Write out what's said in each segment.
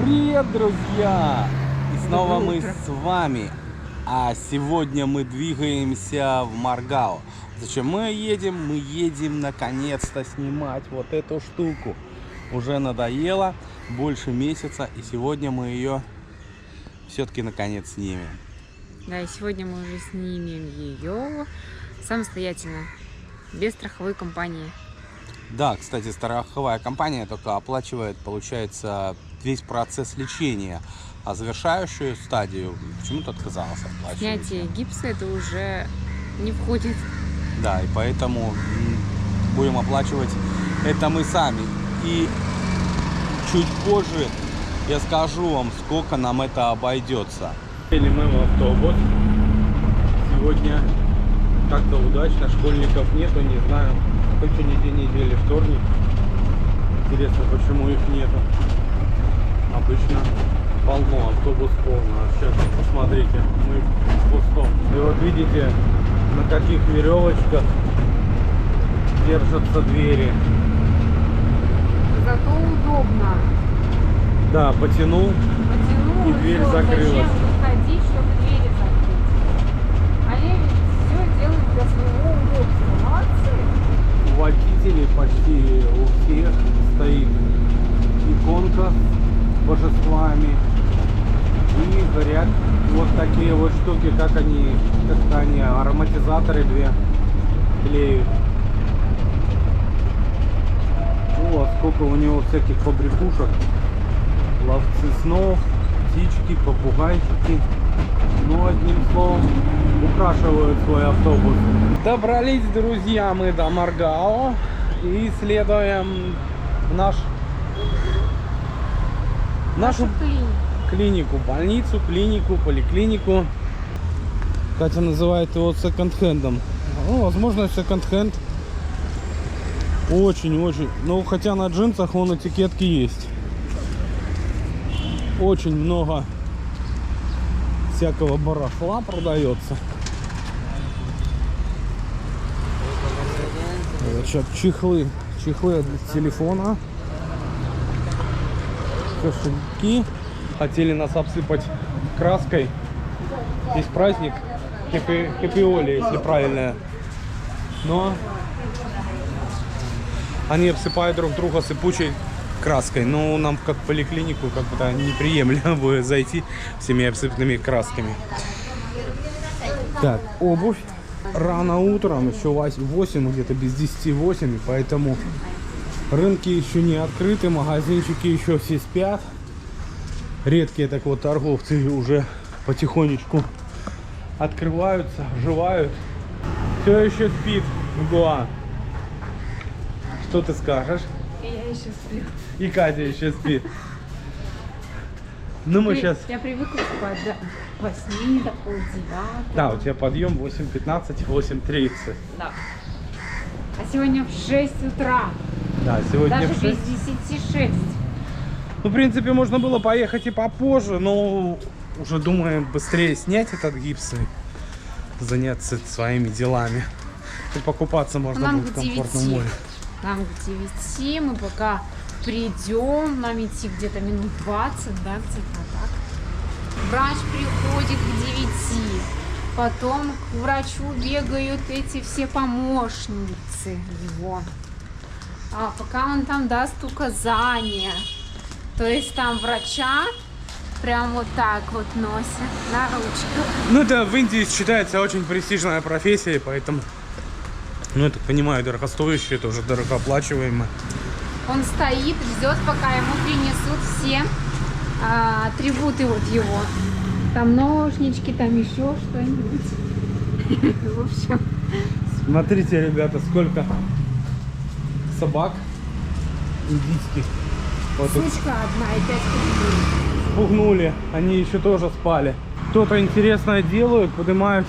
Привет, друзья! И снова мы с вами. А сегодня мы двигаемся в Маргау. Зачем мы едем? Мы едем наконец-то снимать вот эту штуку. Уже надоело больше месяца, и сегодня мы ее все-таки наконец снимем. Да, и сегодня мы уже снимем ее самостоятельно, без страховой компании. Да, кстати, страховая компания только оплачивает, получается, весь процесс лечения, а завершающую стадию почему-то отказалась оплачивать. Снятие гипса это уже не входит. Да, и поэтому будем оплачивать это мы сами. И чуть позже я скажу вам, сколько нам это обойдется. Сели мы в автобус. Сегодня как-то удачно, школьников нету, не знаю. Окончание день недели, вторник. Интересно, почему их нету. Обычно полно, автобус полный. А сейчас посмотрите, мы в пустом. И вот видите, на каких веревочках держатся двери. Зато удобно. Да, потянул и дверь закрылась. Зачем выходить, чтобы двери закрыть? Они все делают для своего удобства. Молодцы. У водителей почти у всех стоит иконка с божествами. И горят вот такие вот штуки, как они ароматизаторы две клеют. О, сколько у него всяких побрякушек. Ловцы снов, птички, попугайчики. Ну, одним словом, украшивают свой автобус. Добрались, друзья, мы до Маргау и следуем в нашу клинику, больницу, клинику, поликлинику. Катя называет его секонд-хендом. Ну, возможно, секонд-хенд. Очень-очень. Ну, хотя на джинсах вон этикетки есть. Очень много всякого барахла продается. Сейчас чехлы для телефона, кошельки. Хотели нас обсыпать краской. Здесь праздник хэппи-оли, если правильно. Но они обсыпают друг друга сыпучей краской. Но нам, как в поликлинику, как бы неприемлемо будет зайти всеми обсыпанными красками. Так, обувь. Рано утром, еще 8, где-то без 10-8, поэтому рынки еще не открыты, магазинчики еще все спят. Редкие так вот торговцы уже потихонечку открываются, оживают. Все еще спит Гуа. Что ты скажешь? Я еще сплю. И Катя еще спит. Ну мы сейчас... Я привыкла спать до 8, до полдевятого. Да, у тебя подъем 8:15, 8:30. Да. А сегодня в 6 утра. Да, сегодня Даже в 6. без 10:06. Ну, в принципе, можно было поехать и попозже, но уже думаем быстрее снять этот гипс и заняться своими делами. И покупаться можно Нам будет в к 9. комфортном море. Нам к 9, мы пока придем, нам идти где-то минут 20, да, где-то так. Врач приходит к 9, потом к врачу бегают эти все помощницы его. А пока он там даст указания, то есть там врача прям вот так вот носят на ручках. Ну, это в Индии считается очень престижная профессия, поэтому, ну, я так понимаю, дорогостоящая, это уже дорогооплачиваемая. Он стоит, ждет, пока ему принесут все атрибуты вот его. Там ножнички, там еще что-нибудь. В общем. Смотрите, ребята, сколько собак индийских. Вот тут Сучка одна и 5 рублей. спугнули, они еще тоже спали. Кто-то интересное делают, поднимают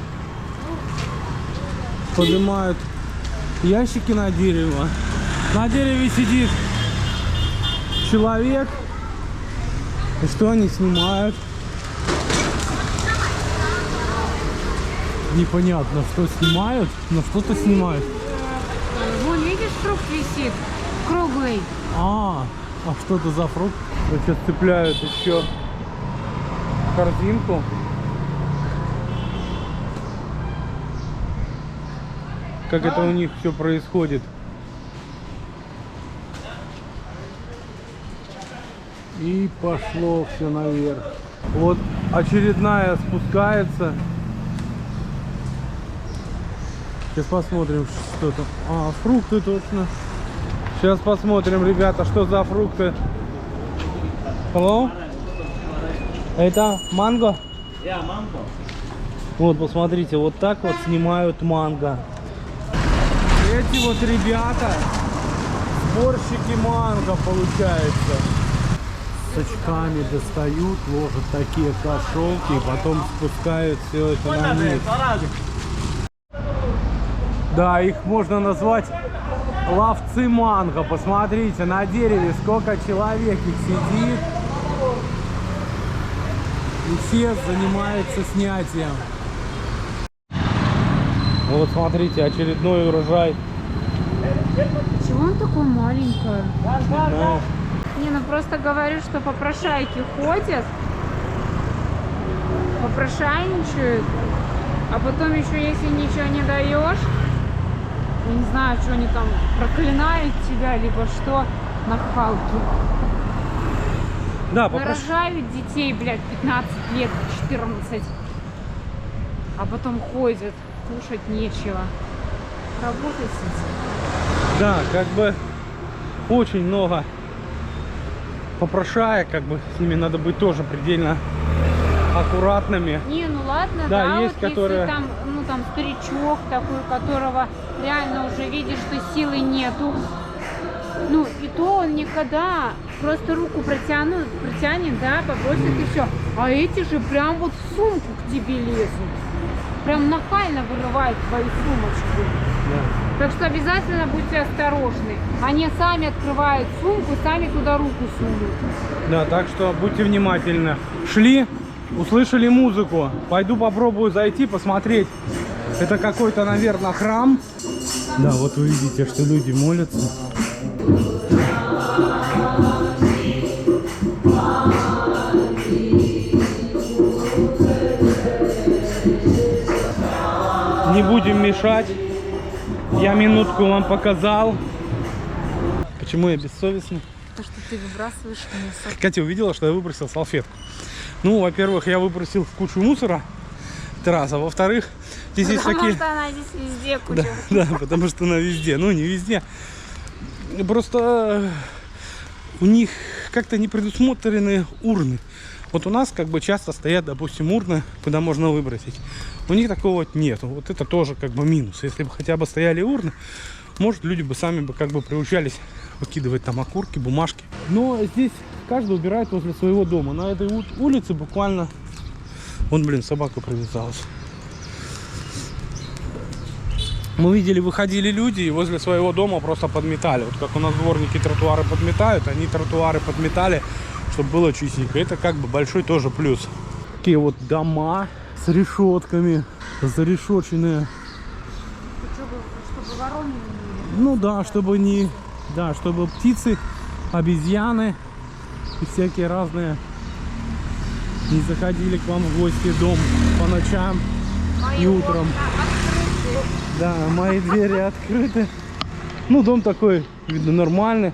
ящики на дерево. На дереве сидит человек. И что они снимают? Непонятно, что снимают, но что-то снимают. Вон, видишь, фрукт висит круглый. А, А что это за фрукт? Сейчас цепляют еще корзинку. Как это у них все происходит. И пошло все наверх. Вот очередная спускается. Сейчас посмотрим, что там. А, фрукты точно. Сейчас посмотрим, ребята, что за фрукты. Hello? Это манго? Манго. Вот, посмотрите, вот так вот снимают манго. Эти вот ребята, сборщики манго, получается. С очками достают, ложат такие кошелки и потом спускают все это на низ. Да, их можно назвать ловцы манго. Посмотрите, на дереве сколько человек их сидит. И все занимаются снятием. Вот смотрите, очередной урожай. Чего он такой маленький? Да. Не, ну просто говорю, что попрошайки ходят, попрошайничают, а потом еще, если ничего не даешь, я не знаю, что они там проклинают тебя, либо что, нахалки. Да, Нарожают детей, блядь, 15 лет, 14, а потом ходят, кушать нечего. Работать с этим. Да, как бы очень много попрошаек, как бы с ними надо быть тоже предельно аккуратными. Не, ну ладно, Да, да, есть, вот которые... если там, ну там старичок такой, которого реально уже видишь, что силы нету, ну и то он никогда просто руку протянет, да, попросит и все. А эти же прям вот в сумку к тебе лезут, прям нахально вырывают твою сумочку. Да. Так что обязательно будьте осторожны. Они сами открывают сумку, сами туда руку сунут. Да, так что будьте внимательны. Шли, услышали музыку. Пойду попробую зайти, посмотреть. Это какой-то, наверное, храм. Да, вот вы видите, что люди молятся. Не будем мешать. Я минутку вам показал. Почему я бессовестный? То, что ты выбрасываешь мусор. Катя увидела, что я выбросил салфетку. Ну, во-первых, я выбросил в кучу мусора. Это раз. А во-вторых, здесь есть Потому такие... что она здесь везде куча. Да, потому что она везде. Ну, не везде. Просто у них как-то не предусмотрены урны. Вот у нас как бы часто стоят, допустим, урны, куда можно выбросить. У них такого вот нету. Вот это тоже как бы минус. Если бы хотя бы стояли урны, может, люди бы сами бы как бы приучались выкидывать там окурки, бумажки. Но здесь каждый убирает возле своего дома. На этой улице буквально... Вон, блин, собака привязалась. Мы видели, выходили люди и возле своего дома просто подметали. Вот как у нас дворники тротуары подметают, они тротуары подметали, чтобы было чистенько. Это как бы большой тоже плюс. Такие вот дома с решетками, зарешоченные. Чтобы вороны не... Ну да, чтобы не... Да, чтобы птицы, обезьяны и всякие разные не заходили к вам в гости в дом по ночам и утром. Да, мои двери открыты. Ну, дом такой, видно, нормальный.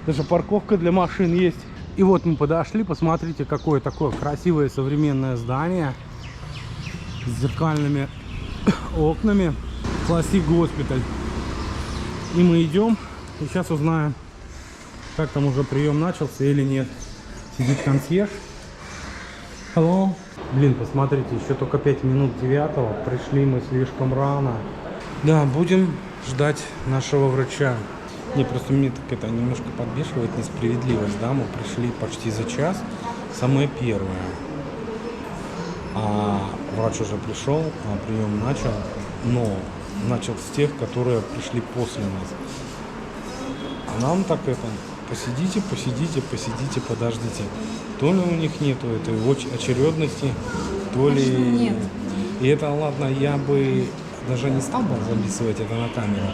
Даже парковка для машин есть. И вот мы подошли, посмотрите, какое такое красивое современное здание с зеркальными окнами. Classic Госпиталь. И мы идем, и сейчас узнаем, как там уже прием начался или нет. Сидит консьерж. Hello. Блин, посмотрите, еще только 5 минут 9. Пришли мы слишком рано. Да, будем ждать нашего врача. Не, просто мне так это немножко подбешивает несправедливость, да, мы пришли почти за час, самое первое. А врач уже пришел, а прием начал, но начал с тех, которые пришли после нас. А нам так это, посидите, подождите. То ли у них нету этой очередности, то ли... Нет. И это, ладно, я бы даже не стал бы записывать это на камеру.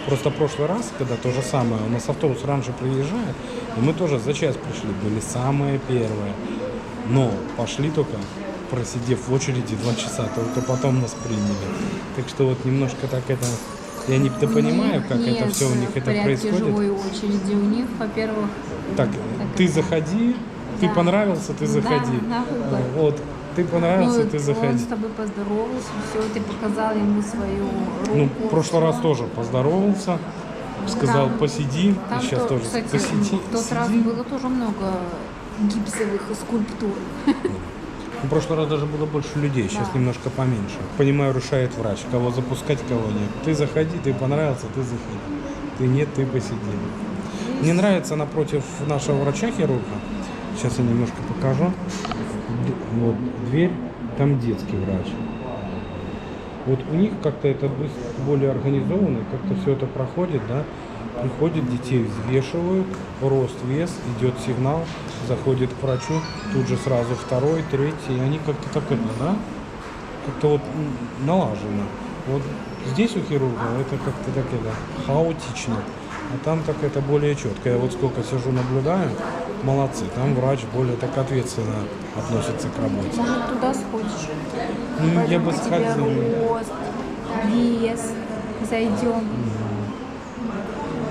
Просто в прошлый раз, когда то же самое, у нас автобус раньше приезжает, и мы тоже за час пришли, были самые первые. Но пошли только, просидев в очереди 2 часа, только потом нас приняли. Так что вот немножко так это... Я не понимаю, как это все у них это происходит. Живой очереди у них, во-первых. Так, ты заходи, ты понравился, ты заходи. Да, на выбор. Вот, ты понравился, ты Он заходи. с тобой поздоровался, все, ты показал ему свою руку. Ну, в прошлый раз тоже поздоровался, сказал, Там- посиди, Там и сейчас тоже кстати, посиди. в тот раз сиди. было тоже много гипсовых скульптур. В прошлый раз даже было больше людей, сейчас немножко поменьше. Понимаю, решает врач, кого запускать, кого нет. Ты заходи, ты понравился, ты заходи. Ты нет, ты посиди. Мне нравится напротив нашего врача-хирурга. Сейчас я немножко покажу. Вот дверь, там детский врач. Вот у них как-то это более организованно, как-то все это проходит, да. Приходят, детей взвешивают, рост, вес, идет сигнал, заходит к врачу, тут же сразу второй, третий, и они как-то так это, да, как-то вот налажено. Вот здесь у хирурга это как-то так это хаотично, а там так это более четко. Я вот сколько сижу, наблюдаю, молодцы, там врач более так ответственно относится к работе. Может, туда сходишь? Ну, я бы Пойдем по тебе сходил. рост, вес, зайдем.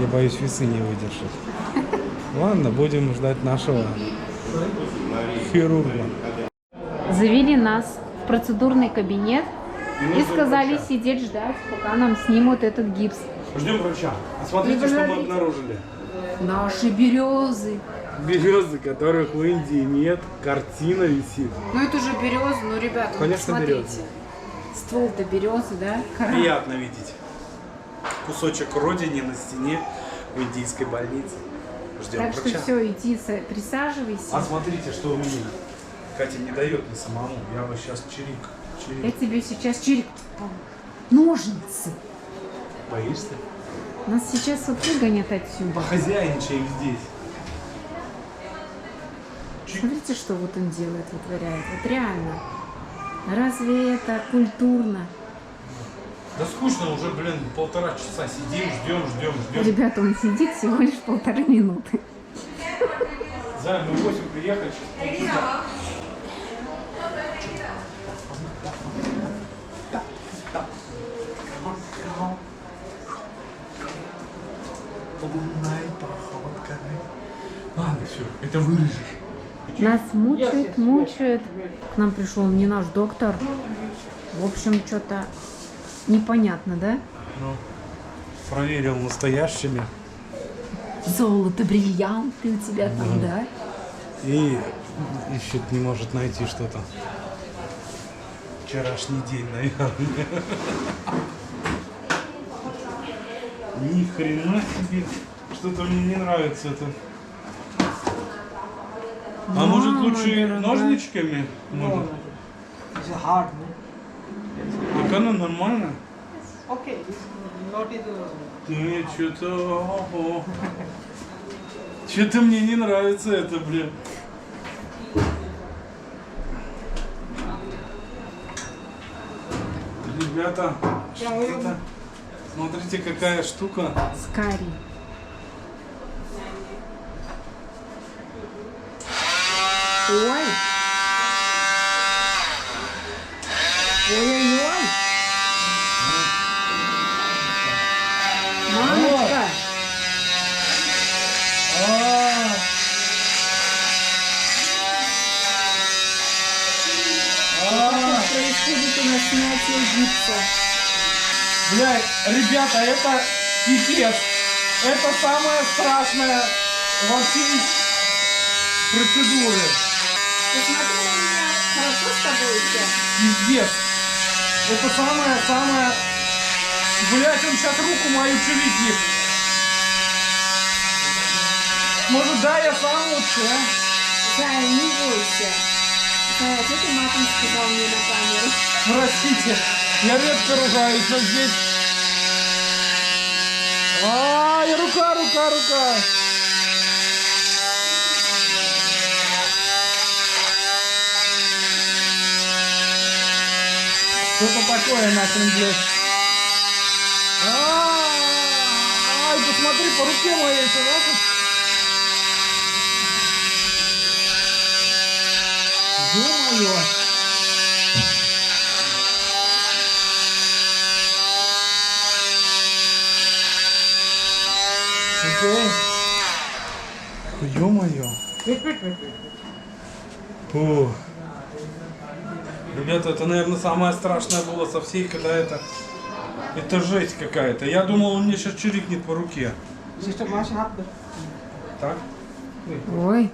Я боюсь, весы не выдержат. Ладно, будем ждать нашего хирурга. Завели нас в процедурный кабинет и сказали сидеть ждать, пока нам снимут этот гипс. Ждем врача. А И смотрите, что мы подождите. обнаружили. Наши березы. Березы, которых в Индии нет, картина висит. Ну это же березы, ну ребята, Конечно, смотрите. березы. Ствол-то березы, да? Кора. Приятно видеть. Кусочек родины на стене в индийской больнице. Ждем Так что врача. все, иди, присаживайся. А смотрите, что у меня. Катя не дает мне самому. Я бы сейчас чирик. Я тебе сейчас чирик. Ножницы. Боишься? Нас сейчас вот выгонят отсюда. Похозяйничаем здесь. Смотрите, что вот он делает, вытворяет. Вот реально. Разве это культурно? Да скучно уже, блин, 1,5 часа сидим, ждем. Ребята, он сидит всего лишь 1,5 минуты. Зай, мы в 8 приехали, сейчас полчаса. Ладно, все, это вырежешь. Нас мучают. К нам пришел не наш доктор. В общем, что-то непонятно, да? Ну, проверил настоящими. Золото, бриллианты у тебя там, да? И ищет, не может найти что-то. Вчерашний день, наверное. Ни хрена себе. Что-то мне не нравится это. А может лучше ножничками? Может? Так оно нормально? Okay, not in the Ты что-то... Ого. Что-то мне не нравится это, блин. Ребята, что-то... Смотрите, какая штука. Скари. Ой. Ой-ой-ой. Мамочка. Как происходит у нас снятие гипса? Блядь, ребята, это пипец. Это самое страшное во всей процедуре. Посмотри на меня. Хорошо с тобой все? Пиздец. Это самое... Блядь, он сейчас руку мою чувикнет. Может, да, я сам лучше, а? Зая, не бойся. Зая, что ты матом сказал мне на камеру? Простите, я редко ругаюсь, но здесь... Ай, рука! Что-то такое нахрен, блядь. посмотри по руке моей, пожалуйста. Ё-моё. Окей. Ё-моё. О. Ребята, это, наверное, самое страшное было со всей, когда это жесть какая-то. Я думал, он мне сейчас чирикнет по руке. Sister, wash up the... Так? Ой.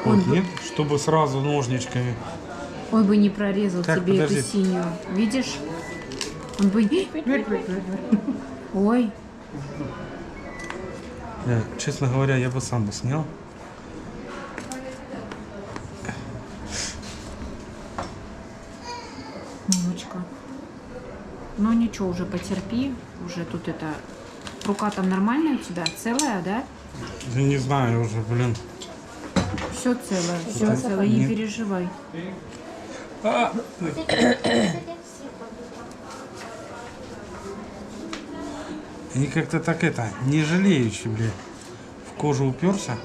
Вот, нет? Чтобы сразу ножничками. Ой, бы не прорезал Так, тебе подожди. эту синюю. Видишь? Он бы... Ой. Честно говоря, я бы сам бы снял. Мамочка. Ну ничего, уже потерпи. Уже тут это... Рука там нормальная у тебя? Целая, да? Я не знаю уже, блин. Все целое, все целое, не переживай. И как-то так это, не жалеючи, блин. В кожу уперся.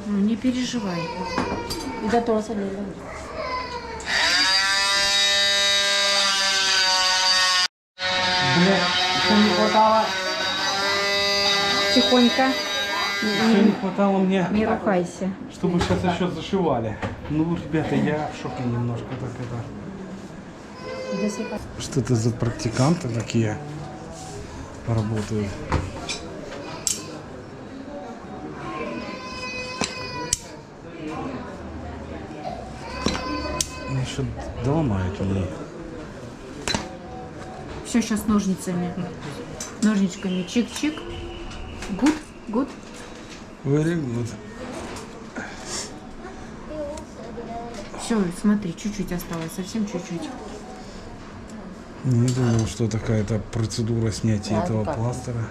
Ну, не переживай. Бля, еще не хватало. Тихонько. Все не хватало мне, Не рухайся. чтобы сейчас еще зашивали. Ну, ребята, я в шоке немножко так это. Что это за практиканты такие работают? Еще доломают мне. Все сейчас ножницами. Ножничками. Чик-чик. Гуд, гуд. Very good. Все, смотри, чуть-чуть осталось, совсем чуть-чуть. Не думал, что такая-то процедура снятия этого пластыря.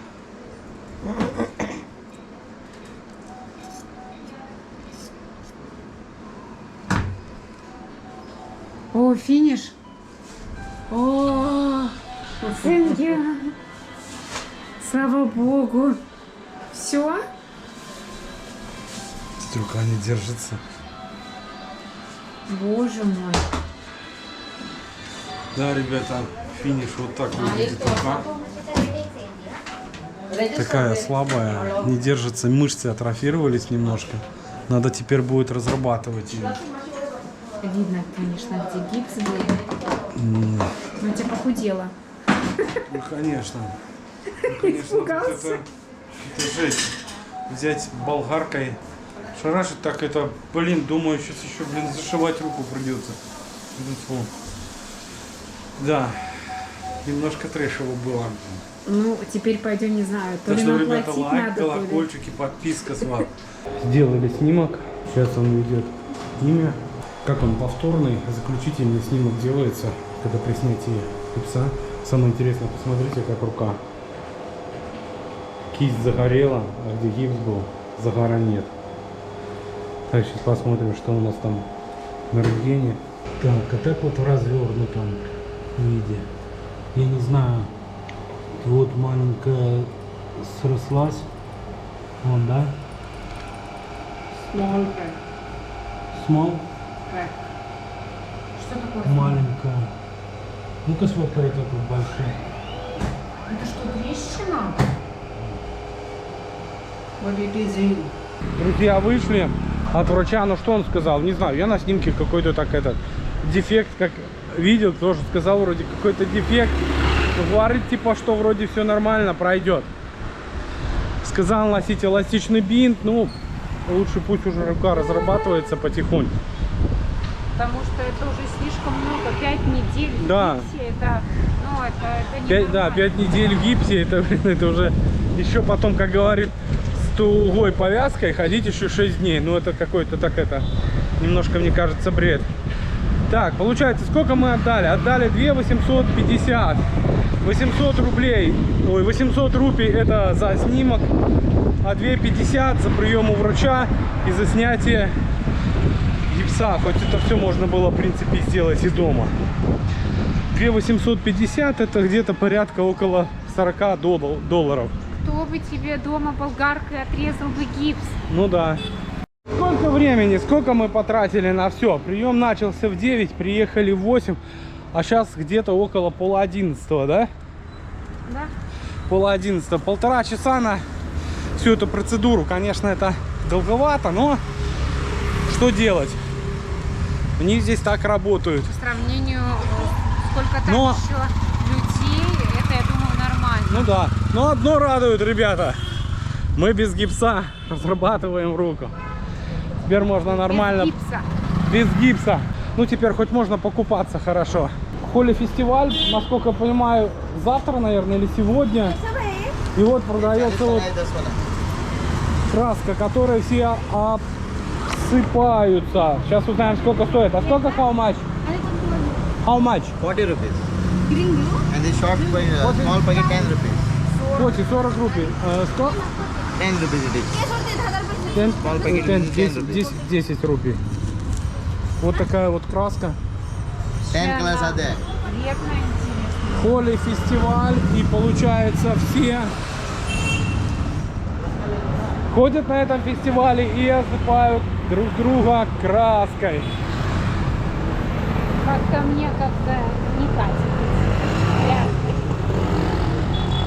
О, финиш. О, thank you. Слава Богу. Все? Рука не держится. Боже мой. Да, ребята, финиш вот так выглядит рука. Такая слабая, не держится, мышцы атрофировались немножко. Надо теперь будет разрабатывать ее. Видно, конечно, где гипс был. Ну, тебя похудела. Ну, конечно. Ну, конечно, вот это жесть. Взять болгаркой, шарашить так это, блин, думаю, сейчас еще, блин, зашивать руку придется. Фу. Да, немножко трэшево было. Ну, теперь пойдем, не знаю, то Так ли что, нам ребята, платить лайк, надо, то ли... колокольчики, подписка с вами. Сделали снимок, сейчас он идет имя. Как он, повторный, заключительный снимок делается, когда при снятии гипса. Самое интересное, посмотрите, как рука. Кисть загорела, а где гипс был, загара нет. Так, сейчас посмотрим, что у нас там на рентгене. Так, а так вот в развернутом виде. Я не знаю, вот маленькая срослась. Вон, да? Small Small? crack. Что такое? Маленькая. Ну-ка смотри, это тут большая. Это что, трещина? But it is in. Друзья, вышли от врача, ну что он сказал, не знаю, я на снимке какой-то так этот дефект, как видел, тоже сказал вроде какой-то дефект, говорит типа, что вроде все нормально, пройдет. Сказал носить эластичный бинт, ну лучше пусть уже рука разрабатывается потихоньку. Потому что это уже слишком много, 5 недель в Да. гипсе, это, ну, это не Да, 5 недель в гипсе, это уже еще потом, как говорит, с тугой повязкой ходить еще 6 дней. Ну это какой-то так это немножко, мне кажется, бред. Так, получается, сколько мы отдали? Отдали 2 850. 800 рублей, ой, 800 рупий это за снимок, а 250 за прием у врача и за снятие гипса. Хоть это все можно было, в принципе, сделать и дома. 2 850 это где-то порядка около 40 долларов. Кто бы тебе дома болгаркой отрезал бы гипс? Ну да. Сколько времени, сколько мы потратили на все? Прием начался в 9, приехали в 8, а сейчас где-то около 10:30, да? Да. 10:30. 1,5 часа на всю эту процедуру. Конечно, это долговато, но что делать? Они здесь так работают. По сравнению, сколько там Но- еще людей, это, я думаю, нормально. Ну да. Но одно радует, ребята. Мы без гипса разрабатываем руку. Теперь можно нормально. Без гипса. Без гипса. Ну теперь хоть можно покупаться хорошо. Холи-фестиваль, насколько я понимаю, завтра, наверное, или сегодня. И вот продается вот краска, которой все обсыпаются. Сейчас узнаем, сколько стоит. А сколько how much? How much? 40 rupees. And the short small packet 10 rupees. 40 рупий. Сколько? 10 rupees it is. Small packet is 10 rupees. 10 рупий. Вот такая вот краска. 10 colors are there. Векно интересно. Холи-фестиваль. И получается все ходят на этом фестивале и осыпают друг друга краской. Как-то мне как-то не катит.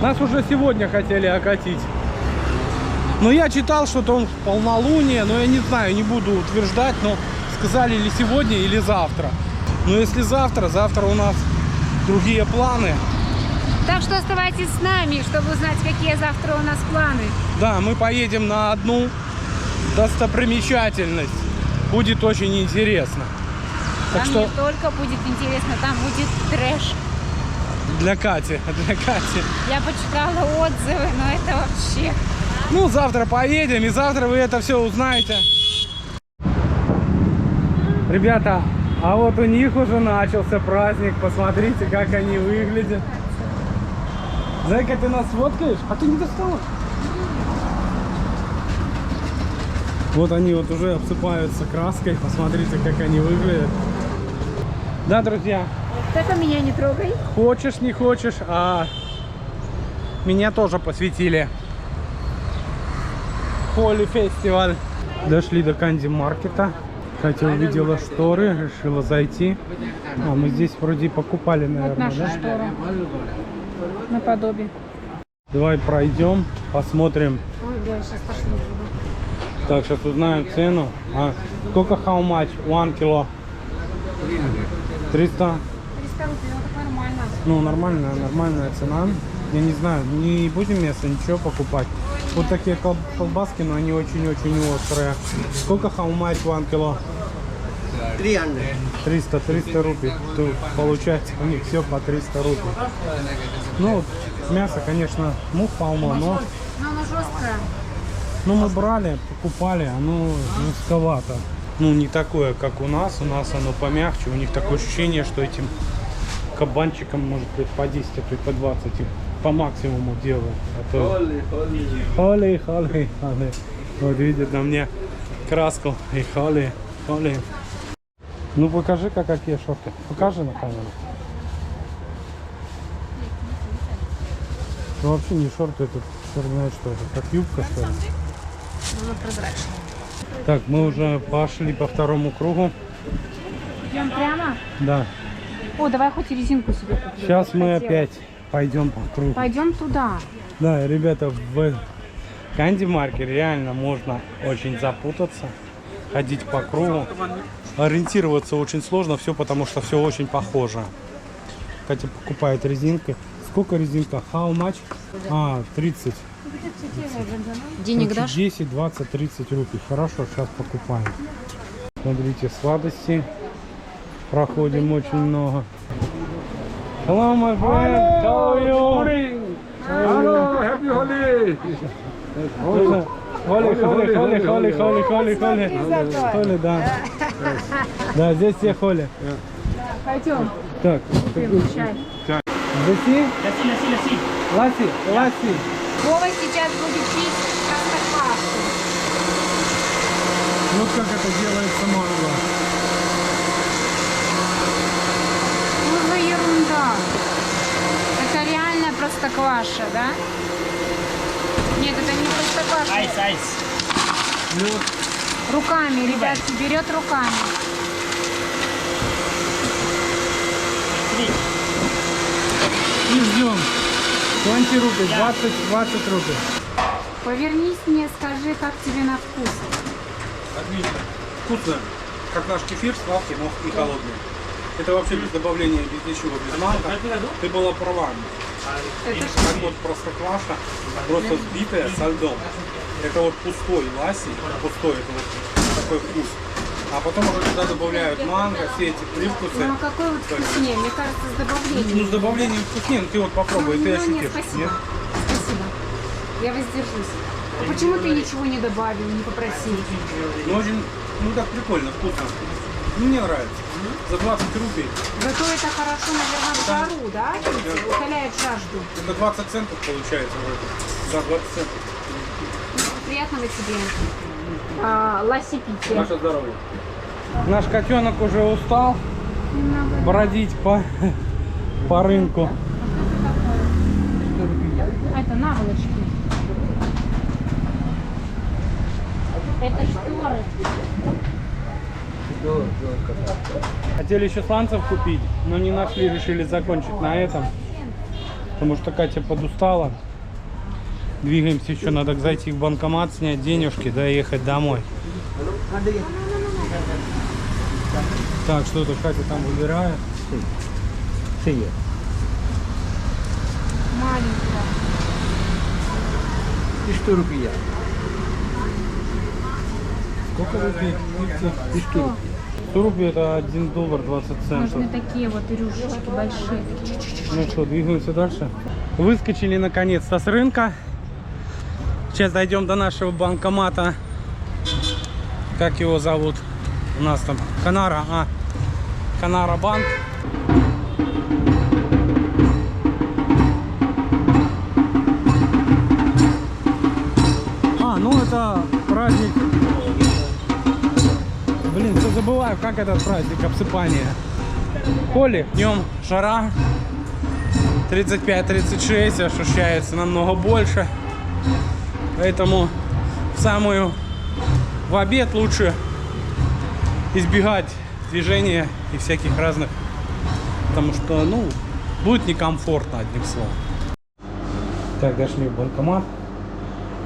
Нас уже сегодня хотели окатить. Но я читал, что-то он в полнолуние, но я не знаю, не буду утверждать, но сказали или сегодня, или завтра. Но если завтра, завтра у нас другие планы. Так что оставайтесь с нами, чтобы узнать, какие завтра у нас планы. Да, мы поедем на одну достопримечательность. Будет очень интересно. Так Там что не только будет интересно, там будет трэш. для Кати. Я почитала отзывы, но это вообще... Ну, завтра поедем, и завтра вы это все узнаете. Ребята, а вот у них уже начался праздник. Посмотрите, как они выглядят. Зайка, ты нас сфоткаешь? А ты не достала? Вот они вот уже обсыпаются краской. Посмотрите, как они выглядят. Да, друзья? Только меня не трогай. Хочешь, не хочешь, а меня тоже посвятили. Холи-фестиваль. Дошли до канди-маркета. Катя увидела шторы, решила зайти. А, мы здесь вроде покупали, наверное, Вот наша да? штора. Наподобие. Давай пройдем, посмотрим. Ой, да, сейчас пошли. Так, сейчас узнаем цену. А, сколько how much? 1 кило? 300. 300 рублей, ну так нормально. Ну, нормальная цена. Я не знаю, не будем мясо, ничего покупать. Вот такие колбаски, но они очень-очень острые. Сколько how much 1 кило? 300. 300 рупий. Тут получается у них все по 300 рупий. Ну, мясо, конечно, мух полно, но Но оно жесткое. мы брали, покупали, оно жестковато. Ну, не такое, как у нас оно помягче. У них такое ощущение, что этим кабанчикам может быть по 10, а то и по 20 их по максимуму делают. А то... Холи. Вот видит на мне краску и холи. Ну покажи, какие шорты. Покажи на камеру. Ну вообще не шорты, это черт знает что это. Как юбка, что ли? Оно прозрачное. Так, мы уже пошли по второму кругу. Идем прямо? Да. О, давай хоть и резинку себе куплю. Сейчас мы Хотела. опять пойдем по кругу. Пойдем туда. Да, ребята, в канди-маркете реально можно очень запутаться, ходить по кругу. Ориентироваться очень сложно, все потому что все очень похоже. Катя покупает резинки. Сколько резинка? How much? 30. Денег Короче, дашь? 10, 20, 30 рупий. Хорошо, сейчас покупаем. Смотрите, сладости. Проходим очень много. Hello, my friend. How are you? Hello, happy Holi! Холи, да. Да, здесь все Холли. Пойдем, Так, пьем чай. Ласи? Ласи, Ласи. Вова сейчас будет пить простоквашу. Вот как это делается манго. Ну за ерунда. Это реальная простокваша, да? Нет, это не простокваша. Руками, ребят, берет руками. И ждем. 20 рублей, 20 рублей. Повернись мне, скажи, как тебе на вкус. Отлично. Вкусно. Как наш кефир, сладкий, но и холодный. Это вообще без добавления, без ничего, без манго. Ты была права. Это Так вот простокваша, просто сбитая со льдом. Это вот пустой ласи, пустой, это вот такой вкус. А потом уже туда добавляют манго, все эти привкусы. Ну а какой вот вкуснее? Мне кажется, с добавлением. Ну с добавлением вкуснее, ну ты вот попробуй, ты Нет, ощутишь. спасибо. Спасибо. Я воздержусь. А почему ты ничего не добавил, не попросил? Ну очень, ну так прикольно, вкусно. Ну, мне нравится. За 20 рублей. Зато это хорошо, наверное, в жару, да? Утоляет жажду. Это 20 центов получается вроде. За 20 центов. Приятного тебе ласи пития. Наше здоровье. Наш котенок уже устал бродить по рынку. А это наволочки. Это шторы. Хотели еще сланцев купить, но не нашли, решили закончить на этом. Потому что Катя подустала. Двигаемся еще, надо зайти в банкомат, снять денежки, да, и ехать домой. Так, что-то Катя там выбирает. Маленькая. И 100 рублей. Сколько рублей? 100 рублей это $1 20 центов. Нужны такие вот рюшечки большие. Ну что, двигаемся дальше. Выскочили наконец-то с рынка. Сейчас дойдем до нашего банкомата. Как его зовут? У нас там Канара. Канара банк. Ну это праздник. Блин, все забываю, как этот праздник обсыпания. Холли, днем жара 35-36, ощущается намного больше. Поэтому в обед лучше избегать движения и всяких разных, потому что, ну, будет некомфортно, одним словом. Так, дошли в банкомат,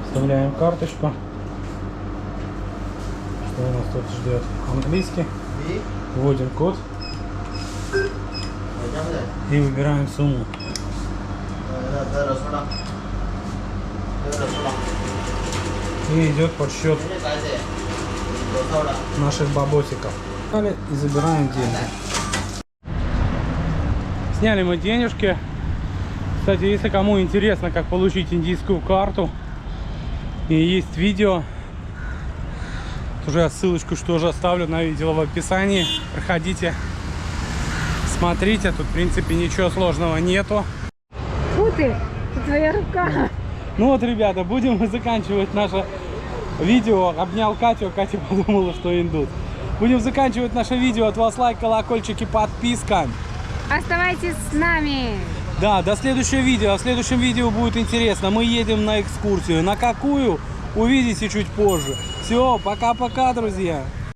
вставляем карточку. Что у нас тут ждет? Английский. Вводим код и выбираем сумму. И идет подсчет наших бабосиков. И забираем деньги. Сняли мы денежки. Кстати, если кому интересно, как получить индийскую карту, и есть видео, уже я ссылочку тоже оставлю на видео в описании. Проходите, смотрите. Тут в принципе ничего сложного нету. Фу ты, это твоя рука. Ну вот, ребята, будем мы заканчивать наше видео. Обнял Катю, Катя подумала, что индус. Будем заканчивать наше видео. От вас лайк, колокольчик и подписка. Оставайтесь с нами. Да, до следующего видео. В следующем видео будет интересно. Мы едем на экскурсию. На какую? Увидите чуть позже. Все, пока-пока, друзья.